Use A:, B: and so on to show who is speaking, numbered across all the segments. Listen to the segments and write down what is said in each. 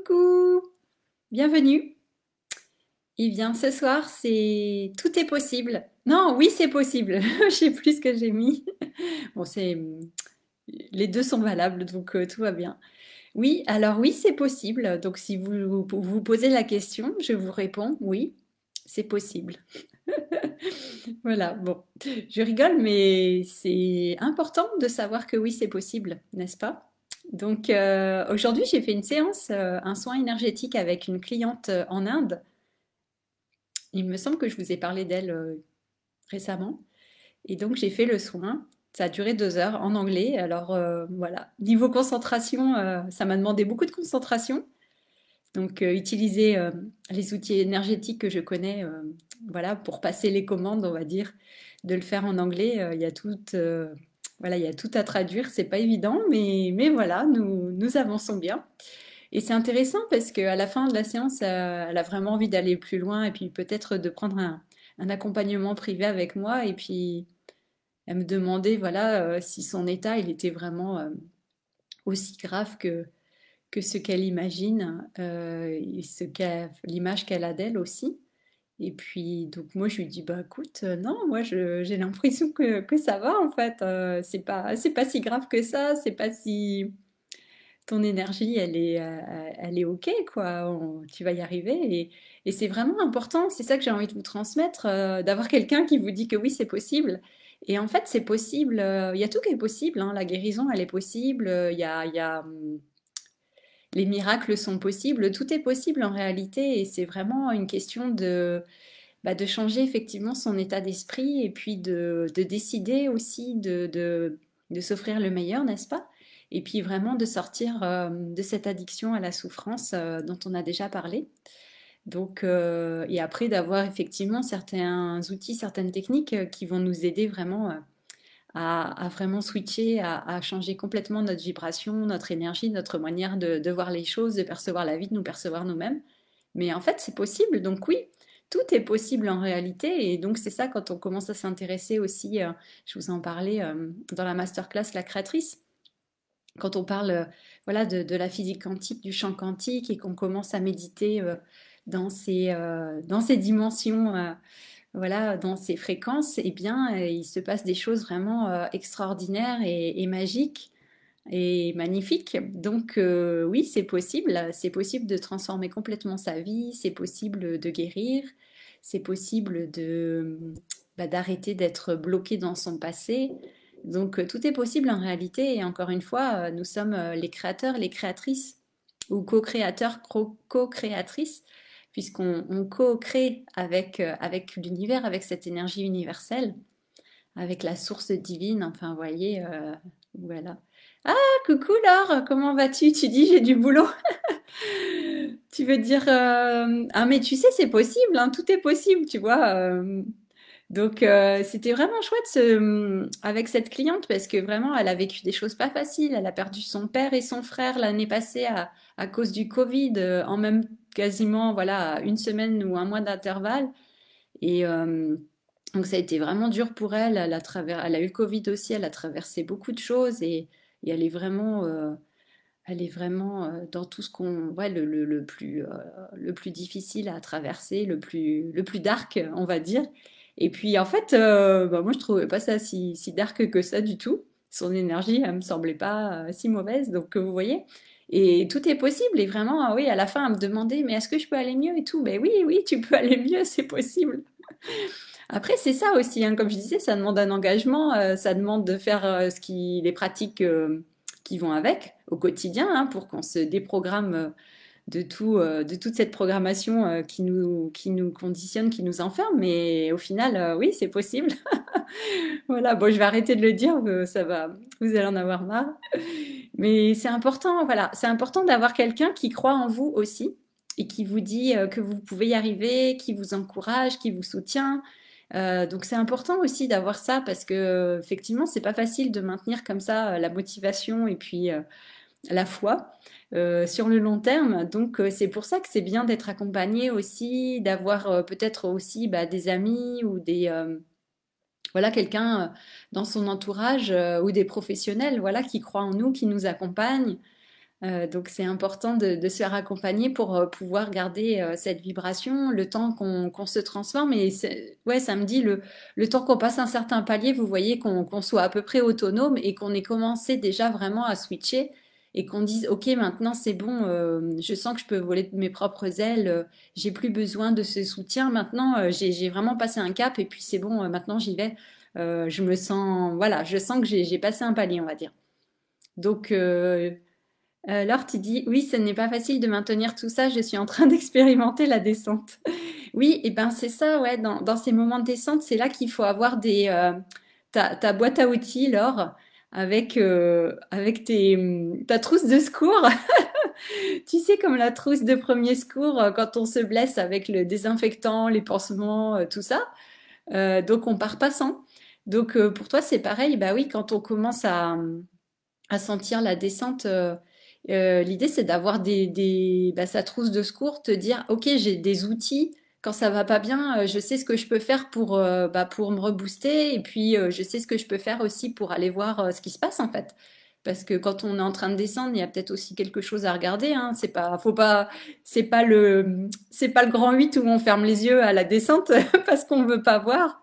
A: Coucou, bienvenue. Eh bien, ce soir, c'est tout est possible. Non, oui, c'est possible. Je sais plus ce que j'ai mis. Bon, c'est les deux sont valables, donc tout va bien. Oui, alors oui, c'est possible. Donc, si vous posez la question, je vous réponds oui, c'est possible. Voilà. Bon, je rigole, mais c'est important de savoir que oui, c'est possible, n'est-ce pas? Donc, aujourd'hui, j'ai fait une séance, un soin énergétique avec une cliente en Inde. Il me semble que je vous ai parlé d'elle récemment. Et donc j'ai fait le soin. Ça a duré 2 heures en anglais. Alors voilà, niveau concentration, ça m'a demandé beaucoup de concentration. Donc utiliser les outils énergétiques que je connais, voilà, pour passer les commandes, on va dire, de le faire en anglais. Il y a tout, voilà, il y a tout à traduire. C'est pas évident, mais voilà, nous avançons bien. Et c'est intéressant parce qu'à la fin de la séance, elle a vraiment envie d'aller plus loin et puis peut-être de prendre un accompagnement privé avec moi. Et puis, elle me demandait, voilà, si son état, il était vraiment aussi grave que ce qu'elle imagine, et l'image qu'elle a d'elle aussi. Et puis, donc moi, je lui dis, bah écoute, non, moi, j'ai l'impression que ça va, en fait. C'est pas si grave que ça, c'est pas si ton énergie, elle est OK, quoi. Tu vas y arriver. Et c'est vraiment important. C'est ça que j'ai envie de vous transmettre, d'avoir quelqu'un qui vous dit que oui, c'est possible. Et en fait, c'est possible. Il y a tout qui est possible, hein. La guérison, elle est possible. Les miracles sont possibles. Tout est possible en réalité. Et c'est vraiment une question de changer effectivement son état d'esprit et puis de décider aussi de s'offrir le meilleur, n'est-ce pas? Et puis vraiment de sortir de cette addiction à la souffrance dont on a déjà parlé. Donc, et après d'avoir effectivement certains outils, certaines techniques qui vont nous aider vraiment à vraiment switcher, à changer complètement notre vibration, notre énergie, notre manière de voir les choses, de percevoir la vie, de nous percevoir nous-mêmes. Mais en fait, c'est possible. Donc oui, tout est possible en réalité. Et donc c'est ça quand on commence à s'intéresser aussi, je vous en parlais dans la masterclass La Créatrice, quand on parle voilà, de la physique quantique, du champ quantique et qu'on commence à méditer dans ces dimensions, voilà, dans ces fréquences, eh bien, il se passe des choses vraiment extraordinaires et magiques et magnifiques. Donc oui, c'est possible de transformer complètement sa vie, c'est possible de guérir, c'est possible d'arrêter d'être bloqué dans son passé. Donc tout est possible en réalité et encore une fois, nous sommes les créateurs, les créatrices ou co-créateurs, co-créatrices puisqu'on co-crée avec l'univers, avec cette énergie universelle, avec la source divine, enfin, vous voyez, voilà. Ah, coucou Laure, comment vas-tu? Tu dis j'ai du boulot. Tu veux dire, ah mais tu sais, c'est possible, hein, tout est possible, tu vois. Donc c'était vraiment chouette avec cette cliente parce que vraiment elle a vécu des choses pas faciles. Elle a perdu son père et son frère l'année passée à cause du Covid en même quasiment voilà à une semaine ou un mois d'intervalle. Et donc ça a été vraiment dur pour elle. Elle a eu le Covid aussi. Elle a traversé beaucoup de choses et elle est vraiment dans tout ce qu'on ouais le plus difficile à traverser, le plus dark, on va dire. Et puis en fait, bah, moi je trouvais pas ça si dark que ça du tout. Son énergie, elle me semblait pas si mauvaise. Donc vous voyez, et tout est possible. Et vraiment, ah oui, à la fin, elle me demandait, mais est-ce que je peux aller mieux et tout. Mais oui, oui, tu peux aller mieux, c'est possible. Après, c'est ça aussi, hein, comme je disais, ça demande un engagement, ça demande de faire les pratiques qui vont avec au quotidien, hein, pour qu'on se déprogramme de toute cette programmation qui nous conditionne, qui nous enferme. Mais au final, oui, c'est possible. Voilà, bon, je vais arrêter de le dire, ça va, vous allez en avoir marre. Mais c'est important, voilà, c'est important d'avoir quelqu'un qui croit en vous aussi et qui vous dit que vous pouvez y arriver, qui vous encourage, qui vous soutient. Donc c'est important aussi d'avoir ça parce que effectivement c'est pas facile de maintenir comme ça la motivation et puis la foi sur le long terme. Donc c'est pour ça que c'est bien d'être accompagné aussi, d'avoir peut-être aussi bah, des amis ou des voilà quelqu'un dans son entourage ou des professionnels voilà qui croient en nous, qui nous accompagnent Donc c'est important de se faire accompagner pour pouvoir garder cette vibration, le temps qu'on se transforme. Et ouais, ça me dit le temps qu'on passe un certain palier, vous voyez, qu'on soit à peu près autonome et qu'on ait commencé déjà vraiment à switcher et qu'on dise, OK, maintenant c'est bon, je sens que je peux voler de mes propres ailes, j'ai plus besoin de ce soutien. Maintenant, j'ai vraiment passé un cap et puis c'est bon, maintenant j'y vais. Je me sens, voilà, je sens que j'ai passé un palier, on va dire. Donc, Laure, tu dis, oui, ce n'est pas facile de maintenir tout ça, je suis en train d'expérimenter la descente. Oui, et ben c'est ça, ouais, dans ces moments de descente, c'est là qu'il faut avoir ta boîte à outils, Laure, avec ta trousse de secours. Tu sais, comme la trousse de premier secours quand on se blesse avec le désinfectant, les pansements, tout ça. Donc on part pas sans. Donc pour toi, c'est pareil, bah oui, quand on commence à sentir la descente, l'idée c'est d'avoir sa trousse de secours, te dire ok j'ai des outils, quand ça va pas bien, je sais ce que je peux faire pour me rebooster et puis je sais ce que je peux faire aussi pour aller voir ce qui se passe en fait. Parce que quand on est en train de descendre, il y a peut-être aussi quelque chose à regarder, hein. C'est pas le grand 8 où on ferme les yeux à la descente parce qu'on veut pas voir.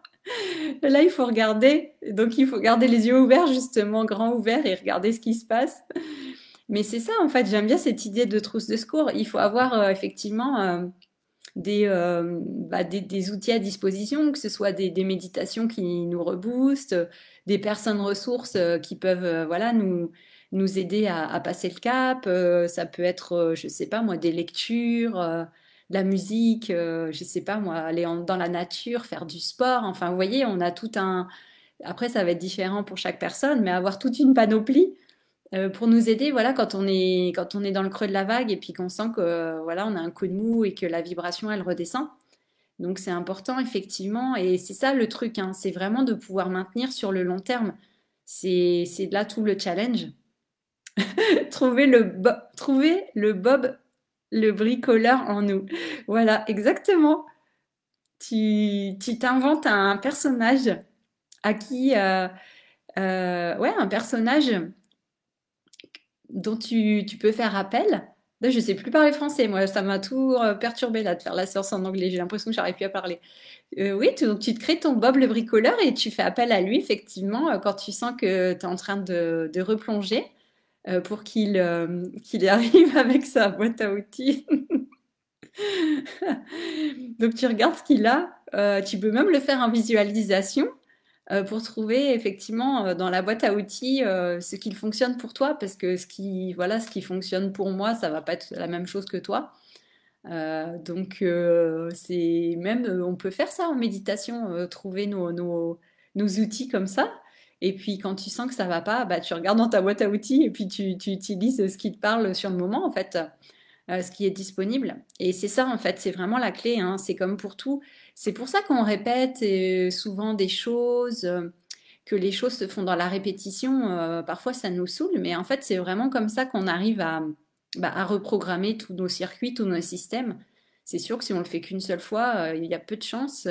A: Là, il faut regarder. Donc, il faut garder les yeux ouverts, justement, grands ouverts et regarder ce qui se passe. Mais c'est ça, en fait, j'aime bien cette idée de trousse de secours. Il faut avoir effectivement des outils à disposition, que ce soit des méditations qui nous reboostent, des personnes ressources qui peuvent voilà, nous aider à passer le cap. Ça peut être, je sais pas moi, des lectures, de la musique, je sais pas moi, aller dans la nature, faire du sport. Enfin, vous voyez, on a tout un... Après, ça va être différent pour chaque personne, mais avoir toute une panoplie pour nous aider, voilà, quand on est dans le creux de la vague et puis qu'on sent que voilà, on a un coup de mou et que la vibration elle redescend. Donc c'est important effectivement et c'est ça le truc, hein, c'est vraiment de pouvoir maintenir sur le long terme. C'est là tout le challenge. Trouver le Bob, le bricoleur en nous. Voilà, exactement. Tu t'inventes un personnage à qui, ouais, un personnage dont tu peux faire appel. Là, je sais plus parler français, moi, ça m'a tout perturbé là de faire la séance en anglais. J'ai l'impression que j'arrive plus à parler. Oui, donc tu te crées ton Bob le bricoleur et tu fais appel à lui effectivement quand tu sens que tu es en train de replonger pour qu'il arrive avec sa boîte à outils. Donc tu regardes ce qu'il a. Tu peux même le faire en visualisation pour trouver effectivement dans la boîte à outils ce qui fonctionne pour toi, parce que voilà, ce qui fonctionne pour moi, ça va pas être la même chose que toi. Donc c'est même, on peut faire ça en méditation, trouver nos outils comme ça. Et puis quand tu sens que ça va pas, bah, tu regardes dans ta boîte à outils et puis tu utilises ce qui te parle sur le moment en fait. Ce qui est disponible. Et c'est ça, en fait, c'est vraiment la clé, hein. C'est comme pour tout. C'est pour ça qu'on répète souvent des choses, que les choses se font dans la répétition. Parfois, ça nous saoule, mais en fait, c'est vraiment comme ça qu'on arrive à reprogrammer tous nos circuits, tous nos systèmes. C'est sûr que si on le fait qu'une seule fois, il y a peu de chance.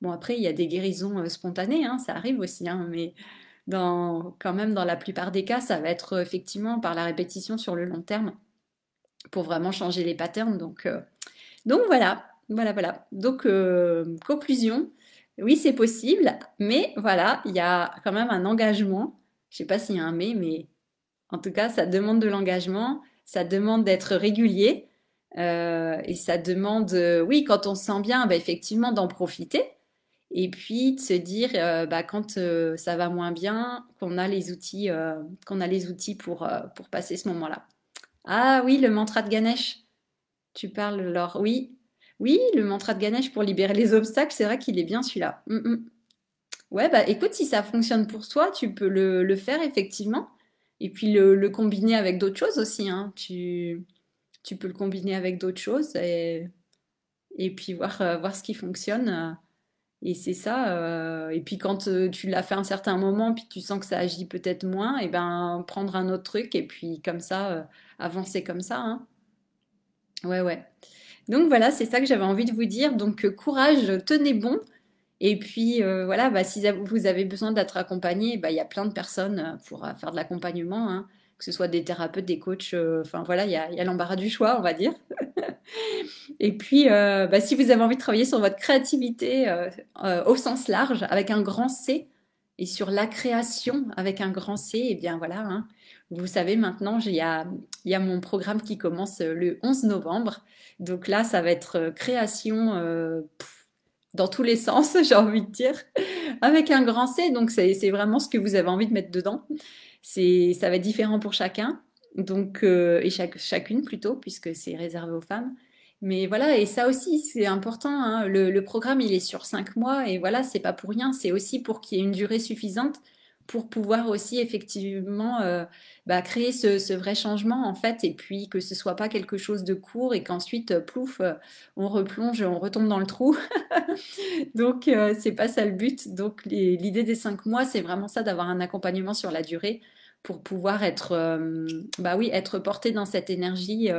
A: Bon, après, il y a des guérisons spontanées, hein, ça arrive aussi, hein, mais quand même, dans la plupart des cas, ça va être effectivement par la répétition sur le long terme pour vraiment changer les patterns. Donc voilà, voilà, voilà. Donc conclusion, oui c'est possible, mais voilà, il y a quand même un engagement. Je sais pas s'il y a un mais en tout cas ça demande de l'engagement, ça demande d'être régulier et ça demande, oui quand on se sent bien, bah, effectivement d'en profiter. Et puis de se dire, quand ça va moins bien, qu'on a les outils pour passer ce moment-là. Ah oui, le mantra de Ganesh. Tu parles alors, oui. Oui, le mantra de Ganesh pour libérer les obstacles, c'est vrai qu'il est bien celui-là. Ouais, bah écoute, si ça fonctionne pour toi, tu peux le faire effectivement. Et puis le combiner avec d'autres choses aussi, hein. Tu peux le combiner avec d'autres choses et puis voir ce qui fonctionne. Et c'est ça. Et puis quand tu l'as fait un certain moment, puis tu sens que ça agit peut-être moins, et ben prendre un autre truc et puis comme ça, avancer comme ça, hein. Ouais, ouais. Donc voilà, c'est ça que j'avais envie de vous dire. Donc courage, tenez bon. Et puis voilà, bah, si vous avez besoin d'être accompagné, bah, il y a plein de personnes pour faire de l'accompagnement, hein. que ce soit des thérapeutes, des coachs, enfin voilà, il y a l'embarras du choix, on va dire. Et puis, bah, si vous avez envie de travailler sur votre créativité au sens large, avec un grand C, et sur la création avec un grand C, et bien voilà, hein, vous savez maintenant, il y a mon programme qui commence le 11 novembre. Donc là, ça va être création dans tous les sens, j'ai envie de dire, avec un grand C. Donc c'est vraiment ce que vous avez envie de mettre dedans. Ça va être différent pour chacun, donc, et chacune plutôt, puisque c'est réservé aux femmes. Mais voilà, et ça aussi, c'est important, hein. Le programme, il est sur 5 mois, et voilà, c'est pas pour rien. C'est aussi pour qu'il y ait une durée suffisante pour pouvoir aussi effectivement bah, créer ce vrai changement, en fait, et puis que ce soit pas quelque chose de court et qu'ensuite, plouf, on replonge, on retombe dans le trou. Donc, c'est pas ça le but. Donc, l'idée des 5 mois, c'est vraiment ça, d'avoir un accompagnement sur la durée pour pouvoir être, bah oui, être porté dans cette énergie,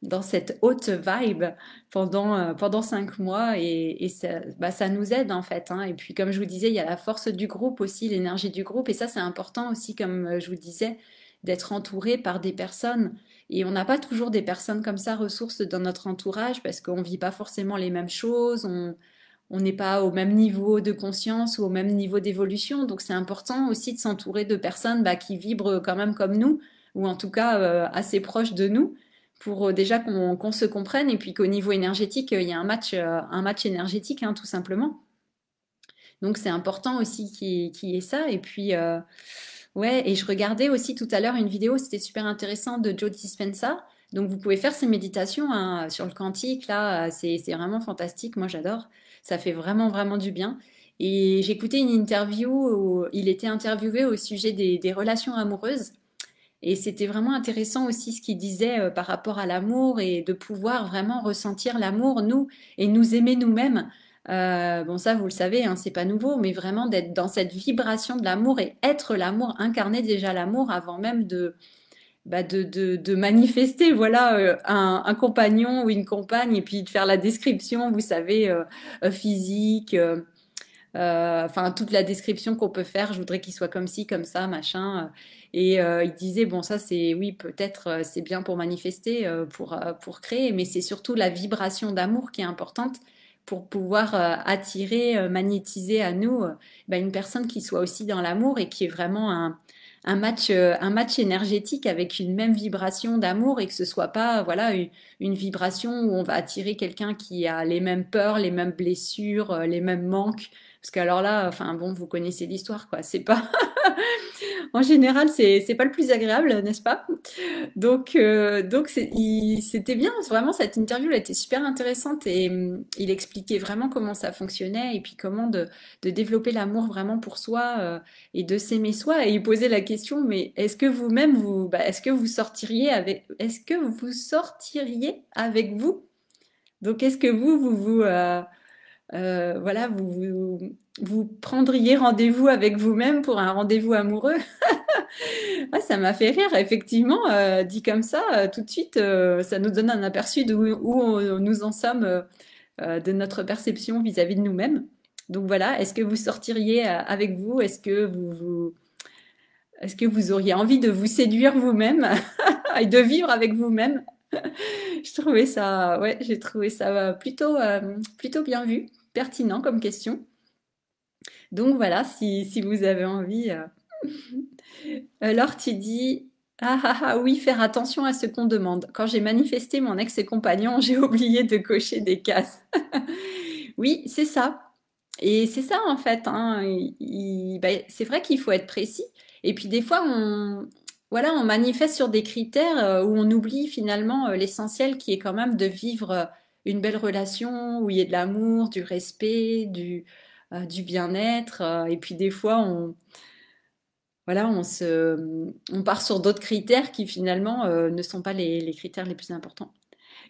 A: dans cette haute vibe pendant 5 mois et ça, bah, ça nous aide en fait, hein. Et puis, comme je vous disais, il y a la force du groupe aussi, l'énergie du groupe. Et ça, c'est important aussi, comme je vous disais, d'être entouré par des personnes. Et on n'a pas toujours des personnes comme ça, ressources dans notre entourage parce qu'on ne vit pas forcément les mêmes choses, on n'est pas au même niveau de conscience ou au même niveau d'évolution. Donc c'est important aussi de s'entourer de personnes bah, qui vibrent quand même comme nous, ou en tout cas assez proches de nous, pour déjà qu'on se comprenne et puis qu'au niveau énergétique, il y a un match énergétique, hein, tout simplement. Donc c'est important aussi qu'il y ait ça. Et puis, ouais, et je regardais aussi tout à l'heure une vidéo, c'était super intéressant, de Joe Dispenza. Donc vous pouvez faire ces méditations hein, sur le quantique, là, c'est vraiment fantastique, moi j'adore. Ça fait vraiment, vraiment du bien. Et j'ai écouté une interview où il était interviewé au sujet des relations amoureuses. Et c'était vraiment intéressant aussi ce qu'il disait par rapport à l'amour et de pouvoir vraiment ressentir l'amour, nous, et nous aimer nous-mêmes. Bon, ça, vous le savez, hein, c'est pas nouveau, mais vraiment d'être dans cette vibration de l'amour et être l'amour, incarner déjà l'amour avant même de manifester, voilà, un compagnon ou une compagne, et puis de faire la description, vous savez, physique, enfin toute la description qu'on peut faire, je voudrais qu'il soit comme ci, comme ça, machin. Et il disait, bon, ça c'est, oui, peut-être c'est bien pour manifester, pour créer, mais c'est surtout la vibration d'amour qui est importante pour pouvoir attirer, magnétiser à nous bah, une personne qui soit aussi dans l'amour et qui est vraiment un match énergétique avec une même vibration d'amour et que ce soit pas voilà une vibration où on va attirer quelqu'un qui a les mêmes peurs, les mêmes blessures, les mêmes manques. Parce que alors là, enfin bon, vous connaissez l'histoire, quoi. C'est pas, en général, c'est pas le plus agréable, n'est-ce pas? Donc c'était bien. Vraiment, cette interview, elle était super intéressante et il expliquait vraiment comment ça fonctionnait et puis comment de développer l'amour vraiment pour soi et de s'aimer soi. Et il posait la question, mais est-ce que vous-même, bah, est-ce que vous sortiriez avec vous? Donc, est-ce que voilà, vous prendriez rendez-vous avec vous-même pour un rendez-vous amoureux? Ah, ça m'a fait rire, effectivement, dit comme ça, tout de suite, ça nous donne un aperçu nous en sommes de notre perception vis-à-vis de nous-mêmes. Donc voilà, est-ce que vous sortiriez avec vous? Est-ce que vous auriez envie de vous séduire vous-même et de vivre avec vous-même? Ouais, j'ai trouvé ça plutôt bien vu, pertinent comme question. Donc voilà, si vous avez envie. Alors tu dis, ah ah ah oui, faire attention à ce qu'on demande. Quand j'ai manifesté mon ex-compagnon, j'ai oublié de cocher des cases. Oui, c'est ça. Et c'est ça en fait, hein. Bah, c'est vrai qu'il faut être précis. Et puis des fois, voilà, on manifeste sur des critères où on oublie finalement l'essentiel qui est quand même de vivre une belle relation où il y ait de l'amour, du respect, du bien-être. Et puis des fois, voilà, on part sur d'autres critères qui finalement ne sont pas les critères les plus importants.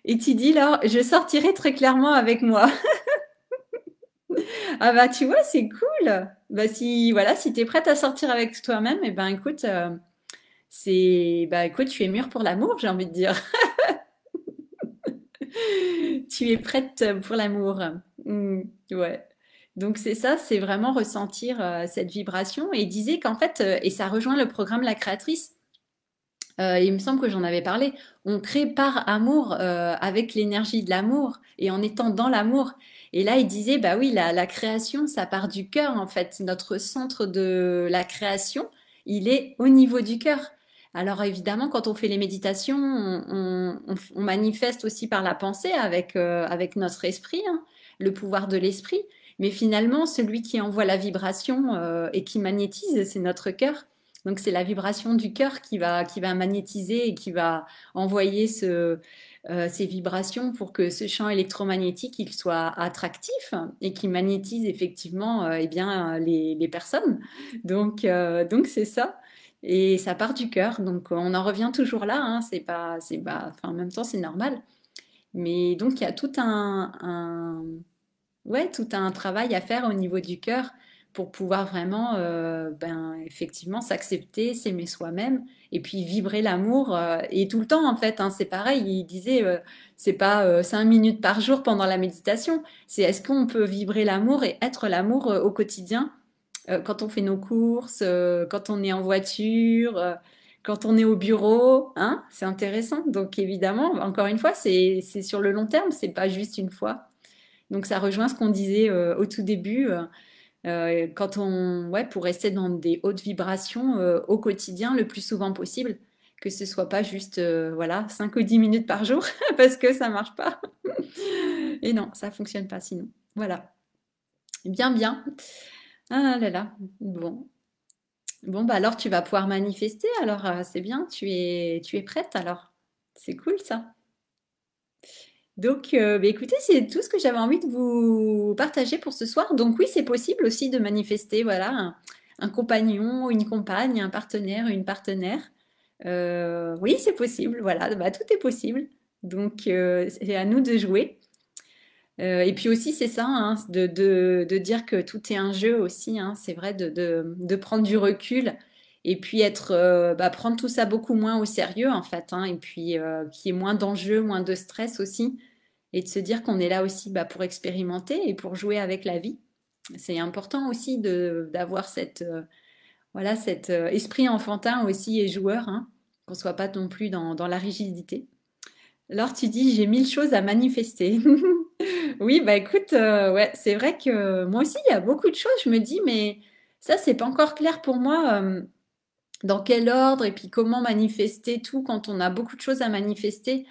A: Et tu dis là, je sortirai très clairement avec moi. Ah bah tu vois, c'est cool. Bah si voilà, si t'es prête à sortir avec toi-même, et ben écoute, bah écoute, tu es mûre pour l'amour, j'ai envie de dire. Tu es prête pour l'amour. Hmm, ouais. Donc c'est ça, c'est vraiment ressentir cette vibration. Et il disait qu'en fait, et ça rejoint le programme La Créatrice. Il me semble que j'en avais parlé. On crée par amour, avec l'énergie de l'amour et en étant dans l'amour. Et là, il disait, bah oui, la création, ça part du cœur en fait. Notre centre de la création, il est au niveau du cœur. Alors évidemment, quand on fait les méditations, on manifeste aussi par la pensée avec notre esprit, hein, le pouvoir de l'esprit. Mais finalement, celui qui envoie la vibration et qui magnétise, c'est notre cœur. Donc c'est la vibration du cœur qui va magnétiser et qui va envoyer ces vibrations pour que ce champ électromagnétique il soit attractif et qui magnétise effectivement eh bien, les personnes. Donc c'est ça. Et ça part du cœur. Donc on en revient toujours là. Hein. Enfin, en même temps c'est normal. Mais donc il y a ouais, tout un travail à faire au niveau du cœur pour pouvoir vraiment, ben, effectivement, s'accepter, s'aimer soi-même et puis vibrer l'amour. Et tout le temps, en fait, hein, c'est pareil. Il disait, c'est pas 5 minutes par jour pendant la méditation. C'est est-ce qu'on peut vibrer l'amour et être l'amour au quotidien, quand on fait nos courses, quand on est en voiture, quand on est au bureau, hein, c'est intéressant. Donc évidemment, encore une fois, c'est sur le long terme, c'est pas juste une fois. Donc ça rejoint ce qu'on disait au tout début, quand ouais, pour rester dans des hautes vibrations au quotidien le plus souvent possible, que ce soit pas juste voilà 5 ou 10 minutes par jour, parce que ça marche pas. Et non, ça fonctionne pas sinon. Voilà. Bien, bien. Ah là là. Bon. Bon, bah alors tu vas pouvoir manifester, alors c'est bien, tu es prête alors. C'est cool ça. Donc, bah, écoutez, c'est tout ce que j'avais envie de vous partager pour ce soir. Donc oui, c'est possible aussi de manifester, voilà, un compagnon, une compagne, un partenaire, une partenaire. Oui, c'est possible, voilà, bah, tout est possible. Donc, c'est à nous de jouer. Et puis aussi, c'est ça, hein, de dire que tout est un jeu aussi, hein, c'est vrai, de prendre du recul et puis bah, prendre tout ça beaucoup moins au sérieux, en fait, hein, et puis qu'il y ait moins d'enjeux, moins de stress aussi et de se dire qu'on est là aussi bah, pour expérimenter et pour jouer avec la vie. C'est important aussi d'avoir voilà, cet esprit enfantin aussi et joueur, hein, qu'on soit pas non plus dans la rigidité. Alors tu dis, j'ai 1000 choses à manifester. Oui, bah écoute, ouais, c'est vrai que moi aussi, il y a beaucoup de choses. Je me dis, mais ça, c'est pas encore clair pour moi. Dans quel ordre et puis comment manifester tout quand on a beaucoup de choses à manifester.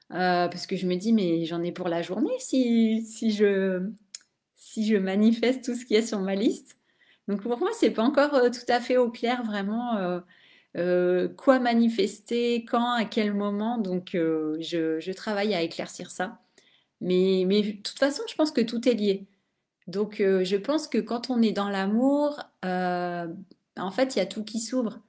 A: Parce que je me dis, mais j'en ai pour la journée si je manifeste tout ce qu'il y a sur ma liste. Donc pour moi, c'est pas encore tout à fait au clair vraiment quoi manifester, quand, à quel moment. Donc je travaille à éclaircir ça. Mais de toute façon, je pense que tout est lié. Donc je pense que quand on est dans l'amour, en fait, il y a tout qui s'ouvre.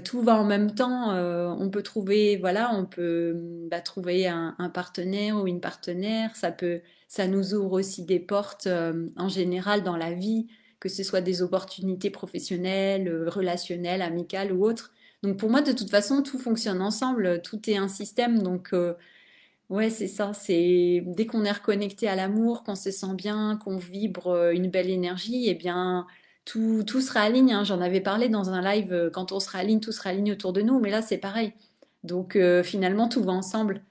A: Tout va en même temps. On peut trouver, voilà, on peut bah, trouver un partenaire ou une partenaire. Ça nous ouvre aussi des portes en général dans la vie, que ce soit des opportunités professionnelles, relationnelles, amicales ou autres. Donc pour moi, de toute façon, tout fonctionne ensemble. Tout est un système. Donc ouais, c'est ça. C'est dès qu'on est reconnecté à l'amour, qu'on se sent bien, qu'on vibre une belle énergie, eh bien tout se réaligne. Hein. J'en avais parlé dans un live. Quand on se réaligne, tout se réaligne autour de nous. Mais là, c'est pareil. Donc finalement, tout va ensemble.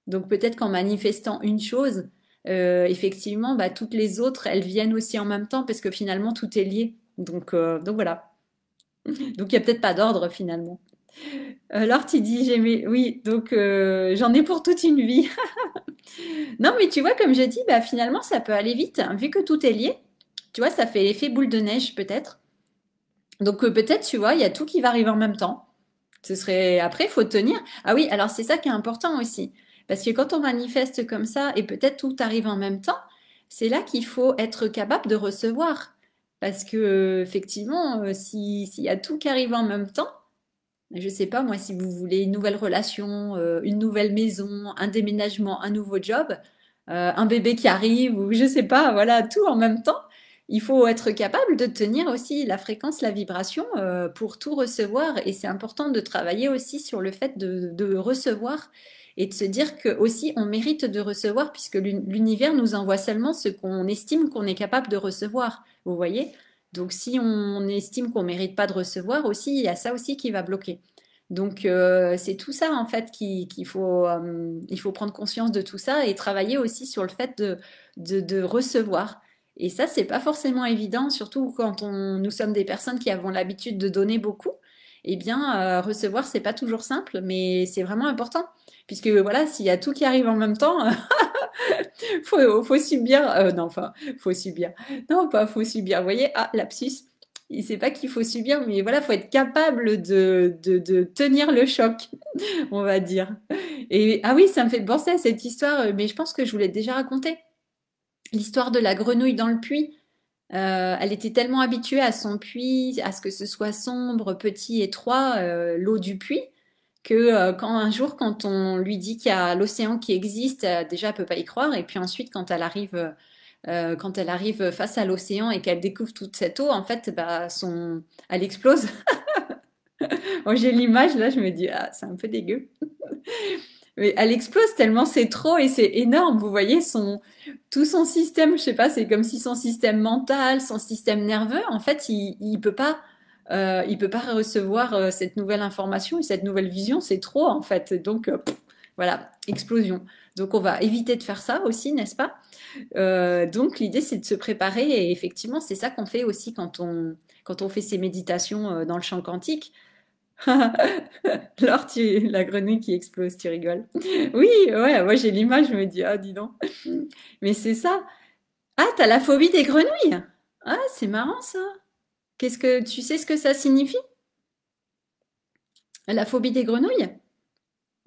A: Donc peut-être qu'en manifestant une chose, effectivement, bah, toutes les autres, elles viennent aussi en même temps parce que finalement, tout est lié. Donc voilà. Donc il n'y a peut-être pas d'ordre finalement. Alors tu dis, oui, donc j'en ai pour toute une vie. Non, mais tu vois, comme je dis, bah, finalement, ça peut aller vite, hein, vu que tout est lié. Tu vois, ça fait l'effet boule de neige, peut-être. Donc, peut-être, tu vois, il y a tout qui va arriver en même temps. Ce serait. Après, il faut tenir. Ah oui, alors c'est ça qui est important aussi. Parce que quand on manifeste comme ça, et peut-être tout arrive en même temps, c'est là qu'il faut être capable de recevoir. Parce que, effectivement, s'il y a tout qui arrive en même temps, je sais pas, moi, si vous voulez une nouvelle relation, une nouvelle maison, un déménagement, un nouveau job, un bébé qui arrive, ou je sais pas, voilà, tout en même temps, il faut être capable de tenir aussi la fréquence, la vibration pour tout recevoir. Et c'est important de travailler aussi sur le fait de recevoir et de se dire que aussi on mérite de recevoir puisque l'univers nous envoie seulement ce qu'on estime qu'on est capable de recevoir. Vous voyez? Donc si on estime qu'on mérite pas de recevoir aussi, il y a ça aussi qui va bloquer. Donc c'est tout ça en fait qu'il faut, il faut prendre conscience de tout ça et travailler aussi sur le fait de recevoir. Et ça, c'est pas forcément évident, surtout quand nous sommes des personnes qui avons l'habitude de donner beaucoup. Eh bien, recevoir, c'est pas toujours simple, mais c'est vraiment important. Puisque voilà, s'il y a tout qui arrive en même temps, faut subir. Non, enfin, faut subir. Non, pas faut subir. Vous voyez, ah, lapsus. C'est pas qu'il faut subir, mais voilà, faut être capable de tenir le choc, on va dire. Et ah oui, ça me fait penser à cette histoire, mais je pense que je vous l'ai déjà raconté. L'histoire de la grenouille dans le puits. Elle était tellement habituée à son puits, à ce que ce soit sombre, petit, étroit, l'eau du puits, que quand un jour, quand on lui dit qu'il y a l'océan qui existe, déjà elle peut pas y croire. Et puis ensuite, quand elle arrive face à l'océan et qu'elle découvre toute cette eau, en fait, bah, elle explose. Moi, j'ai l'image là, je me dis ah, c'est un peu dégueu. Mais elle explose tellement c'est trop et c'est énorme. Vous voyez tout son système, je sais pas, c'est comme si son système mental, son système nerveux, en fait, il peut pas recevoir cette nouvelle information et cette nouvelle vision. C'est trop en fait. Donc voilà, explosion. Donc on va éviter de faire ça aussi, n'est-ce pas? Donc l'idée c'est de se préparer et effectivement c'est ça qu'on fait aussi quand on fait ces méditations dans le champ quantique. Laure, la grenouille qui explose, tu rigoles. Oui, ouais, moi j'ai l'image, je me dis, ah, dis donc. Mais c'est ça. Ah, t'as la phobie des grenouilles. Ah, c'est marrant ça. Tu sais ce que ça signifie? La phobie des grenouilles?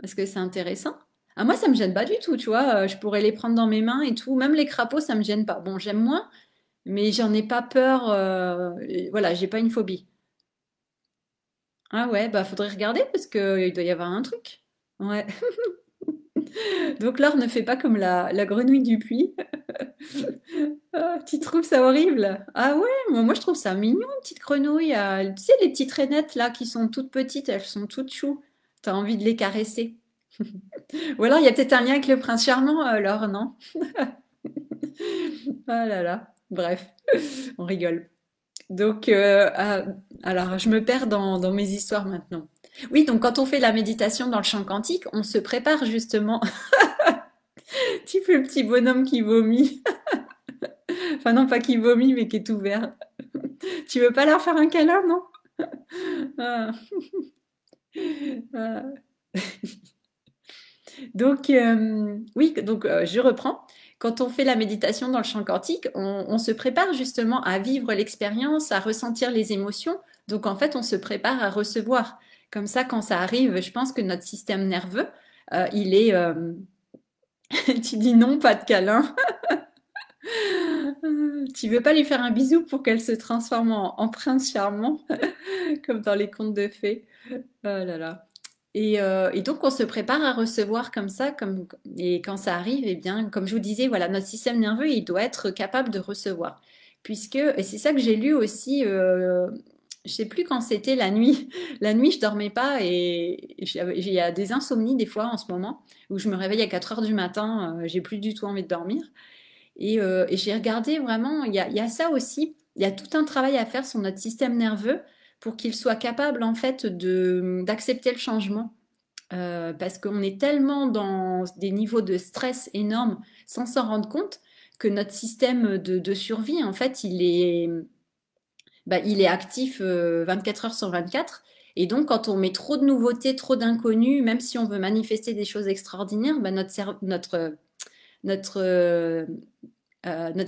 A: Parce que c'est intéressant. Ah, moi ça me gêne pas du tout, tu vois. Je pourrais les prendre dans mes mains et tout. Même les crapauds, ça me gêne pas. Bon, j'aime moins, mais j'en ai pas peur. Et voilà, j'ai pas une phobie. Ah ouais, bah faudrait regarder parce qu'il doit y avoir un truc. Ouais. Donc Laure ne fait pas comme la grenouille du puits. Ah, tu trouves ça horrible? Ah ouais, moi je trouve ça mignon, une petite grenouille. Tu sais, les petites rainettes là qui sont toutes petites, elles sont toutes chou. T'as envie de les caresser. Ou alors il y a peut-être un lien avec le prince charmant, Laure, non? Ah là là. Bref, on rigole. Donc, alors je me perds dans mes histoires maintenant. Oui, donc quand on fait la méditation dans le champ quantique, on se prépare justement. Tu fais le petit bonhomme qui vomit. Enfin non, pas qui vomit, mais qui est ouvert. Tu veux pas leur faire un câlin, non? Ah, ah. Donc, oui, donc je reprends. Quand on fait la méditation dans le champ quantique, on se prépare justement à vivre l'expérience, à ressentir les émotions. Donc, en fait, on se prépare à recevoir. Comme ça, quand ça arrive, je pense que notre système nerveux, il est... Tu dis non, pas de câlin. Tu veux pas lui faire un bisou pour qu'elle se transforme en prince charmant, comme dans les contes de fées. Oh là là. Et donc on se prépare à recevoir comme ça, et quand ça arrive, eh bien, comme je vous disais, voilà, notre système nerveux, il doit être capable de recevoir. Et c'est ça que j'ai lu aussi, je sais plus quand c'était la nuit. La nuit, je dormais pas et il y a des insomnies des fois en ce moment, où je me réveille à 4 heures du matin, j'ai plus du tout envie de dormir. Et j'ai regardé vraiment, il y a ça aussi, il y a tout un travail à faire sur notre système nerveux pour qu'il soit capable en fait d'accepter le changement. Parce qu'on est tellement dans des niveaux de stress énormes sans s'en rendre compte que notre système de survie, en fait, il est actif 24 heures sur 24. Et donc, quand on met trop de nouveautés, trop d'inconnus, même si on veut manifester des choses extraordinaires, bah, notre, notre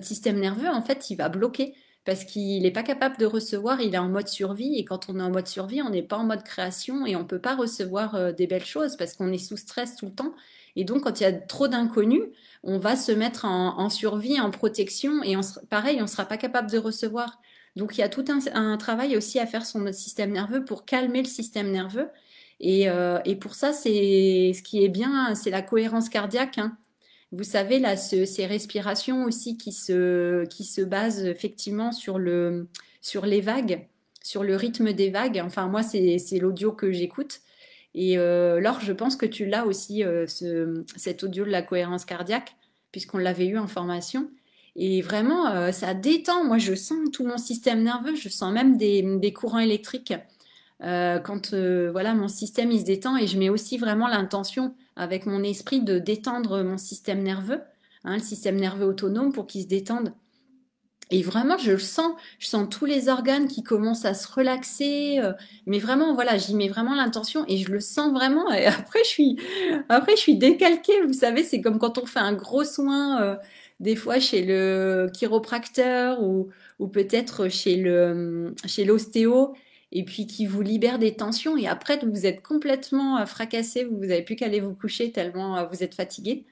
A: système nerveux, en fait, il va bloquer parce qu'il n'est pas capable de recevoir, il est en mode survie. Et quand on est en mode survie, on n'est pas en mode création et on ne peut pas recevoir des belles choses parce qu'on est sous stress tout le temps. Et donc, quand il y a trop d'inconnus, on va se mettre en survie, en protection et pareil, on ne sera pas capable de recevoir. Donc, il y a tout un travail aussi à faire sur notre système nerveux pour calmer le système nerveux. Et pour ça, ce qui est bien, c'est la cohérence cardiaque, hein. Vous savez, là, ces respirations aussi qui se basent effectivement sur les vagues, sur le rythme des vagues. Enfin, moi, c'est l'audio que j'écoute. Et Laure, je pense que tu l'as aussi, cet audio de la cohérence cardiaque, puisqu'on l'avait eu en formation. Et vraiment, ça détend. Moi, je sens tout mon système nerveux, je sens même des courants électriques quand voilà, mon système il se détend et je mets aussi vraiment l'intention avec mon esprit de détendre mon système nerveux, hein, le système nerveux autonome pour qu'il se détende. Et vraiment, je sens tous les organes qui commencent à se relaxer, mais vraiment, voilà, j'y mets vraiment l'intention et je le sens vraiment. Et après, je suis décalquée. Vous savez, c'est comme quand on fait un gros soin, des fois chez le chiropracteur ou peut-être chez l'ostéo, et puis qui vous libère des tensions. Et après, vous êtes complètement fracassé, vous n'avez plus qu'à aller vous coucher tellement vous êtes fatigué.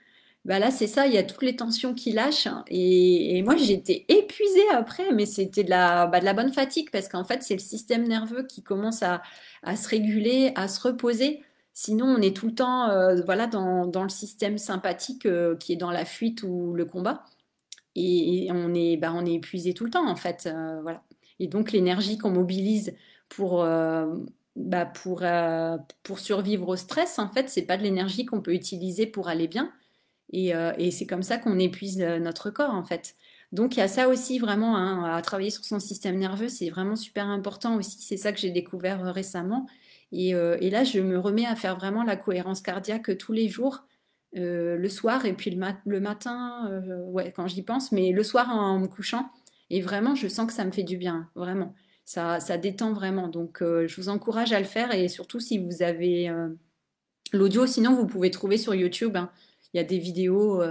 A: Bah là, c'est ça, il y a toutes les tensions qui lâchent, hein. Et moi, j'étais épuisée après, mais c'était de la bonne fatigue parce qu'en fait, c'est le système nerveux qui commence à se réguler, à se reposer. Sinon, on est tout le temps voilà, dans le système sympathique qui est dans la fuite ou le combat. Et on est épuisé tout le temps, en fait. Voilà. Et donc, l'énergie qu'on mobilise pour, pour survivre au stress, en fait, c'est pas de l'énergie qu'on peut utiliser pour aller bien. Et c'est comme ça qu'on épuise notre corps, en fait. Donc, il y a ça aussi vraiment, hein, à travailler sur son système nerveux, c'est vraiment super important aussi. C'est ça que j'ai découvert récemment. Et là, je me remets à faire vraiment la cohérence cardiaque tous les jours, le soir et puis le matin, ouais, quand j'y pense, mais le soir en me couchant. Et vraiment, je sens que ça me fait du bien, vraiment. Ça détend vraiment. Donc, je vous encourage à le faire et surtout si vous avez l'audio, sinon vous pouvez trouver sur YouTube, hein. Il y a des vidéos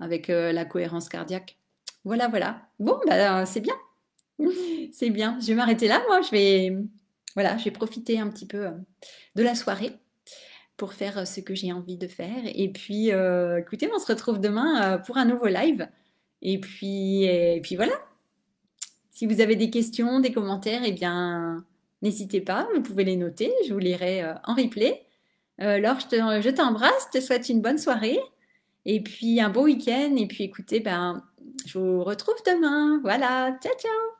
A: avec la cohérence cardiaque. Voilà, voilà. Bon, bah, c'est bien. C'est bien. Je vais m'arrêter là, moi. Voilà, je vais profiter un petit peu de la soirée pour faire ce que j'ai envie de faire. Et puis, écoutez, on se retrouve demain pour un nouveau live. Et puis voilà. Si vous avez des questions, des commentaires, eh bien, n'hésitez pas. Vous pouvez les noter. Je vous lirai en replay. Laure, je t'embrasse, te souhaite une bonne soirée et puis un beau week-end. Et puis écoutez, ben, je vous retrouve demain. Voilà, ciao, ciao!